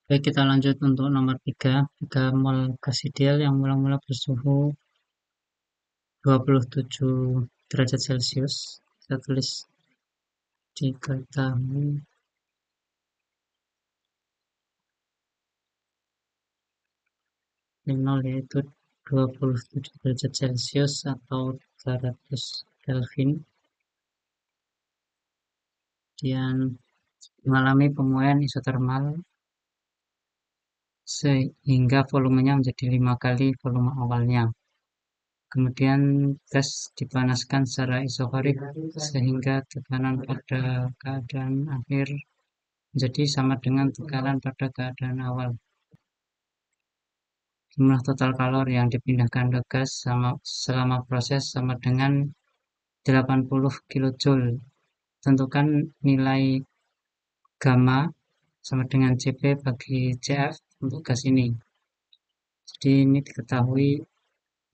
Baik, kita lanjut untuk nomor 3, 3 mol gas ideal yang mula-mula bersuhu 27 derajat Celcius. Saya tulis diketahui nol yaitu 27 derajat Celcius atau 300 Kelvin. Kemudian mengalami pemuaian isotermal sehingga volumenya menjadi 5 kali volume awalnya. Kemudian gas dipanaskan secara isokorik sehingga tekanan pada keadaan akhir menjadi sama dengan tekanan pada keadaan awal. Jumlah total kalori yang dipindahkan ke gas selama proses sama dengan 80 kJ. Tentukan nilai gamma sama dengan Cp bagi Cf untuk gas ini. Jadi ini diketahui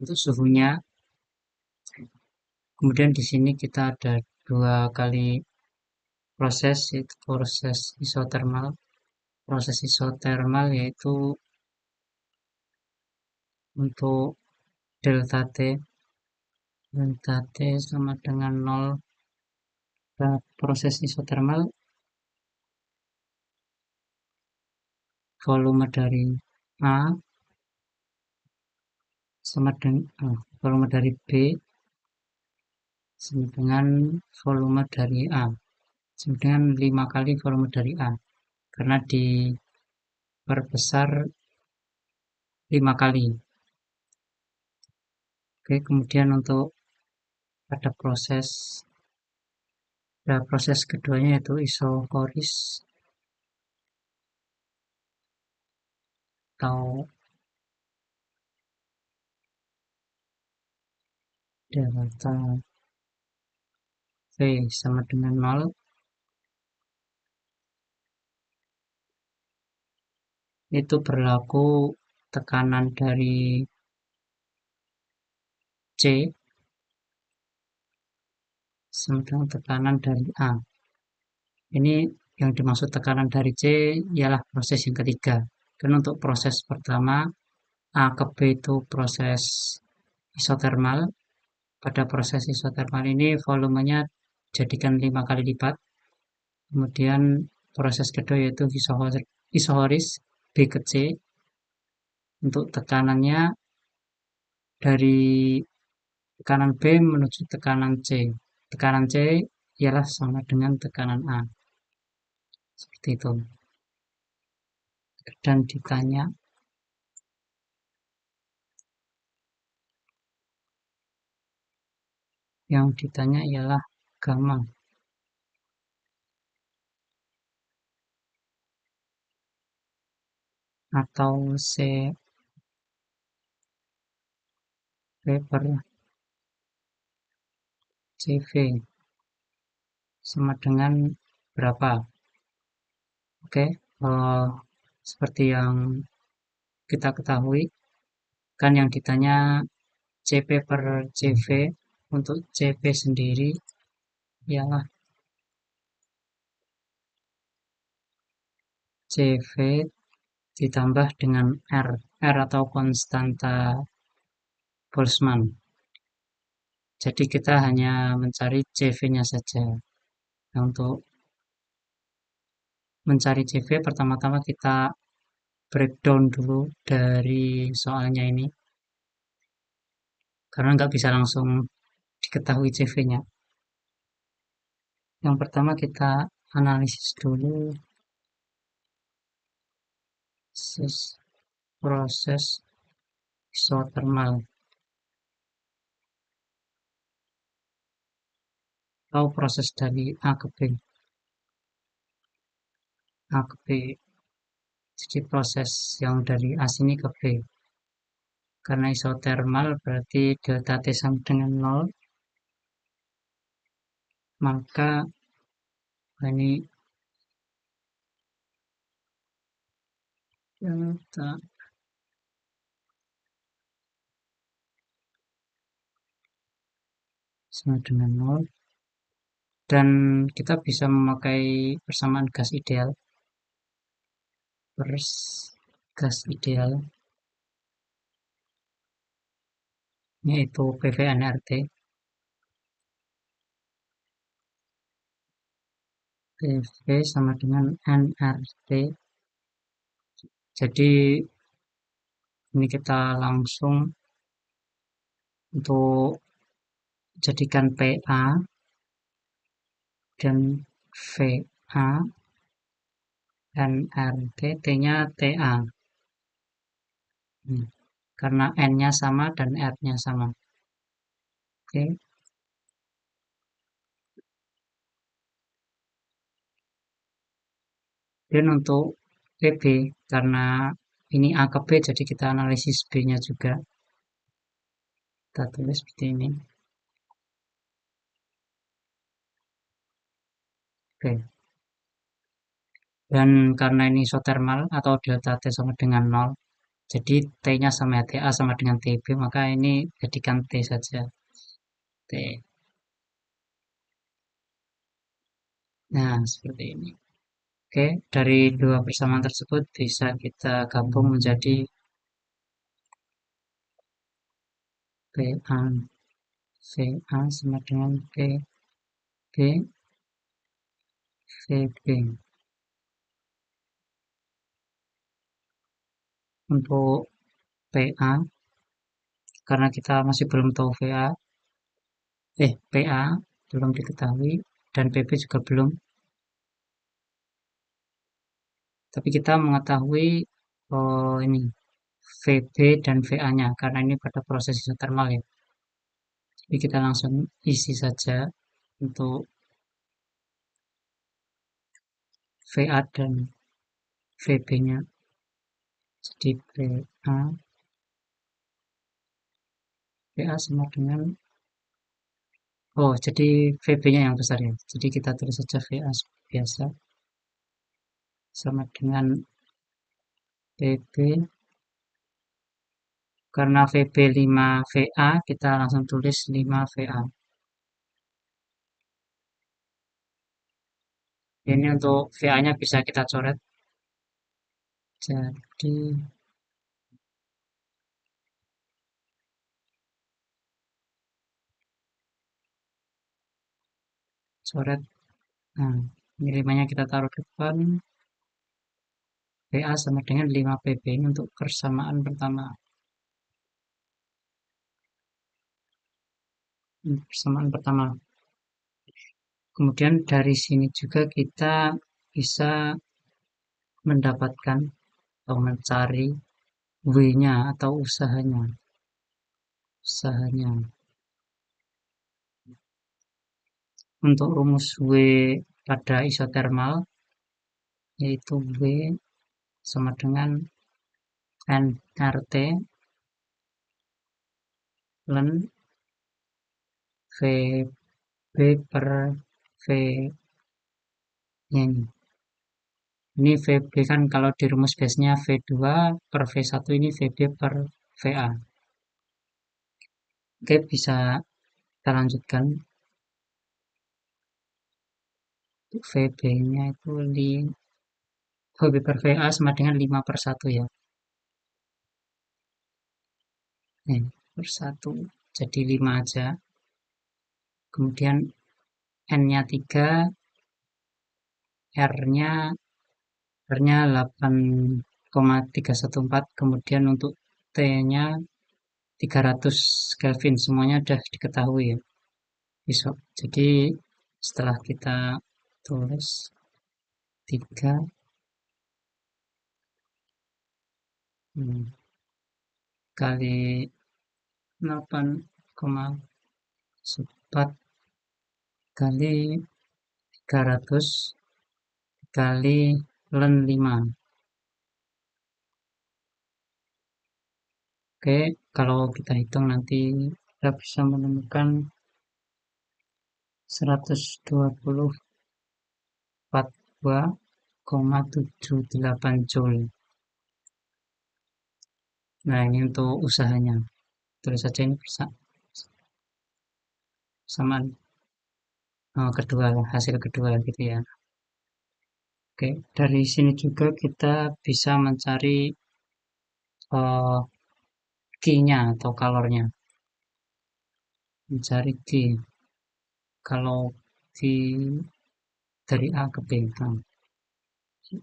untuk suhunya. Kemudian di sini kita ada 2 kali proses, yaitu proses isotermal. Proses isotermal yaitu untuk delta T sama dengan 0. Proses isotermal, volume dari A sama dengan volume dari B sama dengan volume dari A sama dengan 5 kali volume dari A karena diperbesar 5 kali. Oke, kemudian untuk pada proses keduanya yaitu isokoris atau delta V sama dengan 0. Itu berlaku tekanan dari C sama dengan tekanan dari A. Ini yang dimaksud tekanan dari C ialah proses yang ketiga. Dan untuk proses pertama A ke B itu proses isotermal. Pada proses isotermal ini volumenya jadikan 5 kali lipat. Kemudian proses kedua yaitu isohoris B ke C. Untuk tekanannya dari tekanan B menuju tekanan C. Tekanan C ialah sama dengan tekanan A. Seperti itu. Dan ditanya ialah gamma atau Cp per Cv sama dengan berapa? Oke, seperti yang kita ketahui, kan yang ditanya Cp per Cv. Untuk Cp sendiri ialah Cv ditambah dengan R atau konstanta Boltzmann. Jadi kita hanya mencari Cv-nya saja. Nah, untuk mencari Cv pertama-tama kita breakdown dulu dari soalnya ini. Karena nggak bisa langsung diketahui Cv-nya. Yang pertama kita analisis dulu proses isotermal atau proses dari A ke B. A ke B. Jadi proses yang dari A sini ke B. Karena isotermal berarti delta T sama dengan 0. Maka ini delta sama dengan 0. Dan kita bisa memakai persamaan gas ideal. gas ideal yaitu PV-NRT. PV sama dengan NRT. Jadi ini kita langsung untuk jadikan PA dan VA NRT, T-nya TA. Karena N-nya sama dan R-nya sama. Oke. Dan untuk PB, karena ini A ke B, jadi kita analisis B-nya juga. Kita tulis seperti ini. Oke. Dan karena ini isotermal atau delta T sama dengan 0, jadi T-nya sama TA sama dengan TB, maka ini jadikan T saja. T. Nah, seperti ini. Oke, dari dua persamaan tersebut bisa kita gabung menjadi PA, VA sama dengan PB, VB. Untuk PA, karena kita masih belum tahu PA belum diketahui dan PB juga belum. Tapi kita mengetahui ini VB dan VA-nya karena ini pada proses isotermal ya. Jadi kita langsung isi saja untuk VA dan VB-nya. Jadi VA sama dengan jadi VB-nya yang besar ya. Jadi kita tulis saja VA biasa sama dengan VB. Karena VB 5 VA, kita langsung tulis 5 VA. Ini untuk VA-nya bisa kita coret. Jadi coret. Nah, ini 5-nya kita taruh depan. VA sama dengan 5 PB ini untuk persamaan pertama. Persamaan pertama. Kemudian dari sini juga kita bisa mendapatkan atau mencari W-nya atau usahanya. Untuk rumus W pada isotermal yaitu W sama dengan NRT ln VB per V nya ini VB kan kalau di rumus base-nya V2 per V1, ini VB per VA. Oke, bisa kita lanjutkan. Untuk VB-nya itu VB per VA sama dengan 5 per 1 ya. Per 1, jadi 5 aja. Kemudian N-nya 3, R-nya 8,314, kemudian untuk T-nya 300 Kelvin, semuanya sudah diketahui ya. Besok. Jadi setelah kita tulis 3 kali 8,4 kali 300 kali ln 5. Oke, kalau kita hitung nanti kita bisa menemukan 124,78 Joule. Nah, ini untuk usahanya. Terus saja ini persamaan kedua, hasil kedua gitu ya. Oke, dari sini juga kita bisa mencari eh, key-nya atau kalornya. Mencari key. Kalau key dari A ke B. Nah,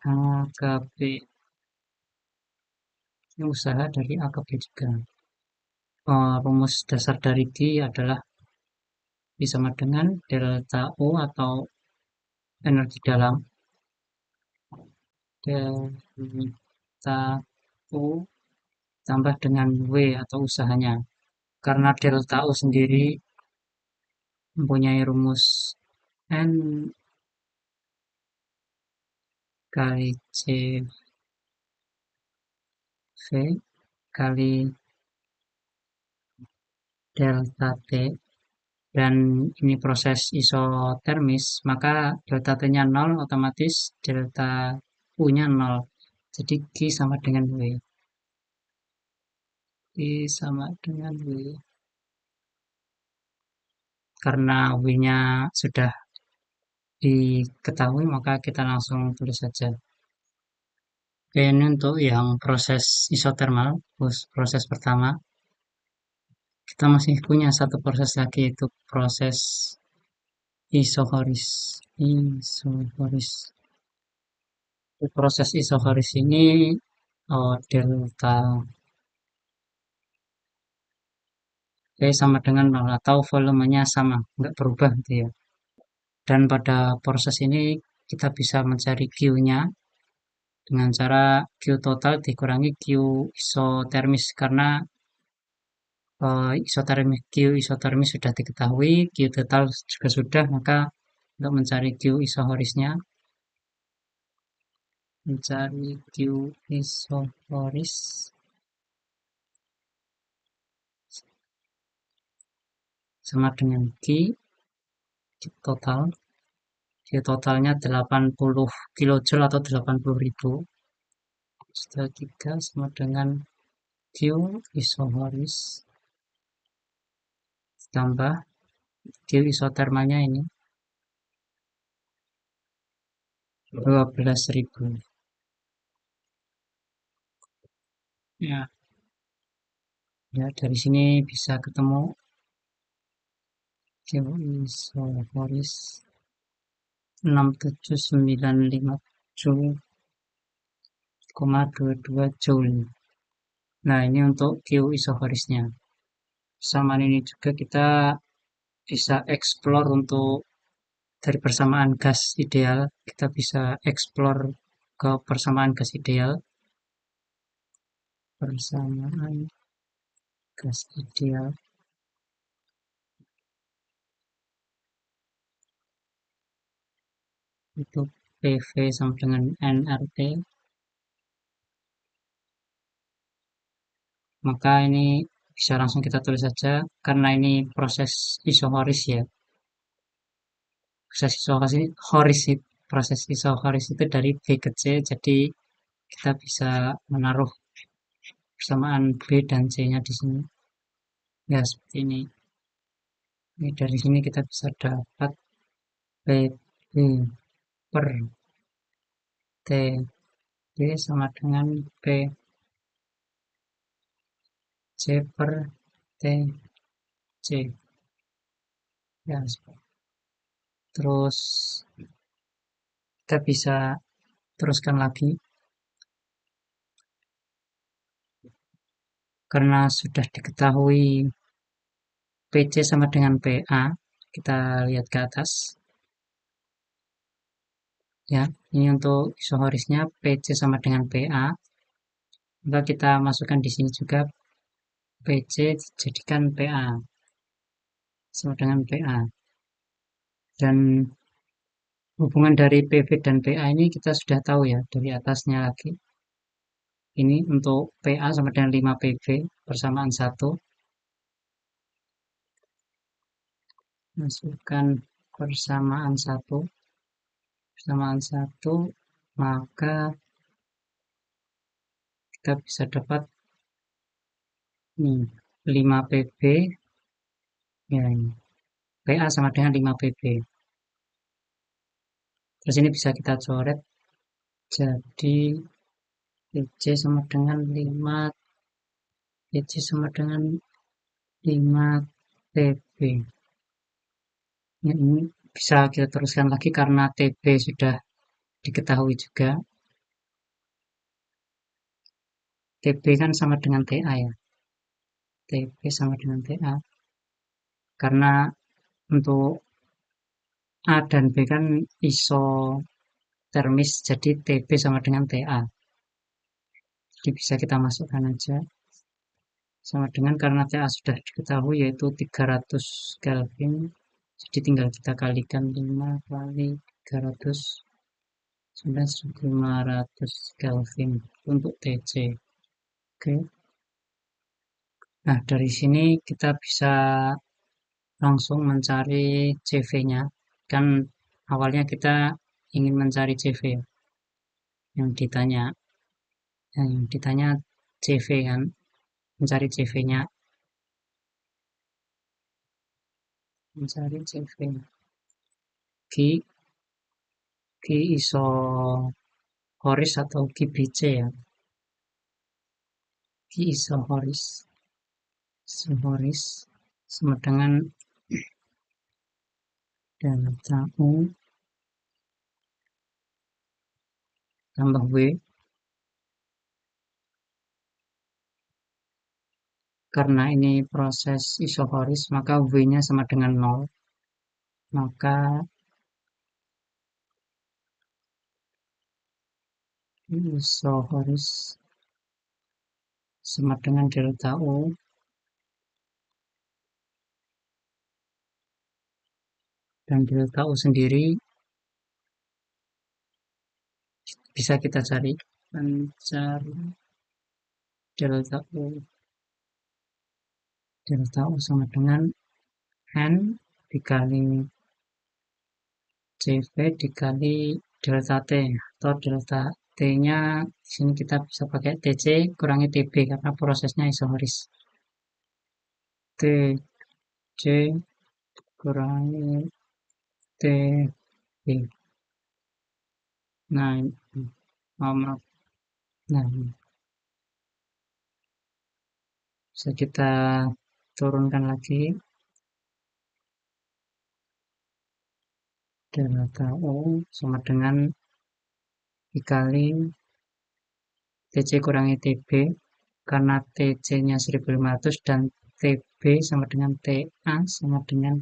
A ke B. Ini usaha dari A ke B juga. Rumus dasar dari key adalah sama dengan delta U atau energi dalam. Delta U tambah dengan W atau usahanya. Karena delta U sendiri mempunyai rumus N kali CV kali delta T, dan ini proses isotermis, maka delta T-nya 0, otomatis delta U-nya 0. Jadi Q sama dengan W. Q sama dengan W. Karena W-nya sudah diketahui, maka kita langsung tulis saja. Oke, ini untuk yang proses isotermal, proses pertama. Kita masih punya satu proses lagi, yaitu proses isohoris. Isohoris. Proses isohoris ini delta T sama dengan 0 atau volumenya sama, nggak berubah gitu ya. Dan pada proses ini kita bisa mencari Q-nya dengan cara Q total dikurangi Q isotermis, karena Q isotermis sudah diketahui, Q total juga sudah, maka untuk mencari Q isohorisnya, mencari Q isohoris sama dengan Q total. Q totalnya 80 kilojoule atau 80.000. Setelah 3 sama dengan Q isohoris tambah Q isotermanya ini 12.000. Ya, ya dari sini bisa ketemu Q isohoris 6795 Joule, 22 Joule. Nah, ini untuk Q isohorisnya. Sama ini juga kita bisa explore untuk dari persamaan gas ideal, kita bisa explore ke persamaan gas ideal. Persamaan gas ideal itu PV sama dengan nRT, maka ini bisa langsung kita tulis saja karena ini proses isohoris ya. Proses isohoris itu dari B ke C, jadi kita bisa menaruh persamaan B dan C-nya di sini. Ya, seperti ini. Ini dari sini kita bisa dapat PB per T B sama dengan P C per T C. Ya, terus kita bisa teruskan lagi karena sudah diketahui PC sama dengan PA. Kita lihat ke atas. Ya, ini untuk isohorisnya PC sama dengan PA. Maka kita masukkan di sini juga PC dijadikan PA sama dengan PA. Dan hubungan dari PV dan PA ini kita sudah tahu ya dari atasnya lagi. Ini untuk PA sama dengan 5 PV persamaan 1. Masukkan persamaan 1. Persamaan 1, maka kita bisa dapat nih 5 PB ya, ini PA sama dengan 5 PB. Terus ini bisa kita coret Jadi PC sama dengan 5, PC sama dengan 5 TB. Ya, ini bisa kita teruskan lagi karena TB sudah diketahui juga. TB kan sama dengan TA ya. TB sama dengan TA. Karena untuk A dan B kan isotermis, jadi TB sama dengan TA. Jadi bisa kita masukkan aja. Sama dengan karena TA sudah diketahui yaitu 300 Kelvin. Jadi tinggal kita kalikan 5 kali 300 9.500 Kelvin untuk TC. Oke. Nah, dari sini kita bisa langsung mencari CV-nya. Kan awalnya kita ingin mencari CV ya, yang ditanya. Yang ditanya CV kan, mencari CV-nya, mencari CV. Ki, Ki isohoris atau Ki BC ya. Ki isohoris, isohoris sama dengan delta U tambah W. Karena ini proses isohoris, maka V-nya sama dengan 0. Maka isohoris sama dengan delta U, dan delta U sendiri bisa kita cari. Mencari delta U. Delta U sama dengan N dikali CV dikali delta T, atau delta T-nya di sini kita bisa pakai TC kurangi TB karena prosesnya isohoris. TC kurangi TB. Nah, maaf. Nah, bisa kita turunkan lagi delta U sama dengan dikali TC kurangi TB karena TC-nya 1500 dan TB sama dengan TA sama dengan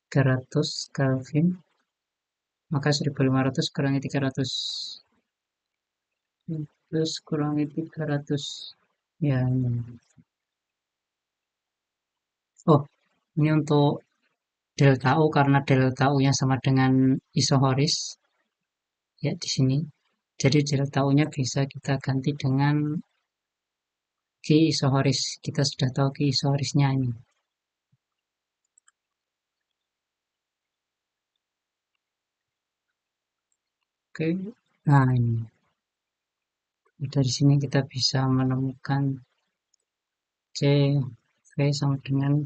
300 Kelvin, maka 1500 kurangi 300 terus kurangi 300 ya ini. Oh, ini untuk delta U karena delta U-nya sama dengan isohoris ya di sini. Jadi delta U-nya bisa kita ganti dengan Ki isohoris. Kita sudah tahu Ki isohorisnya ini. Oke. Nah, ini. Dari sini kita bisa menemukan CV sama dengan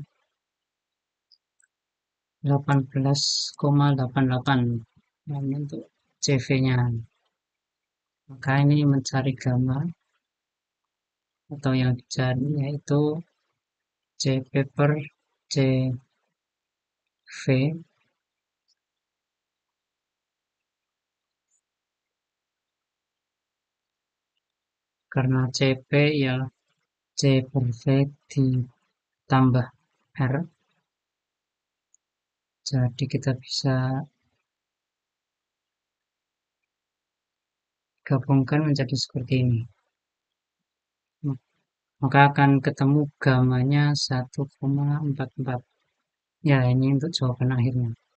18,88. Nah, ini untuk CV-nya. Maka ini mencari gamma atau yang dicari yaitu CV per CV, karena CP ya C per V ditambah R. Jadi kita bisa gabungkan menjadi seperti ini. Maka akan ketemu gamanya 1,44. Ya, ini untuk jawaban akhirnya.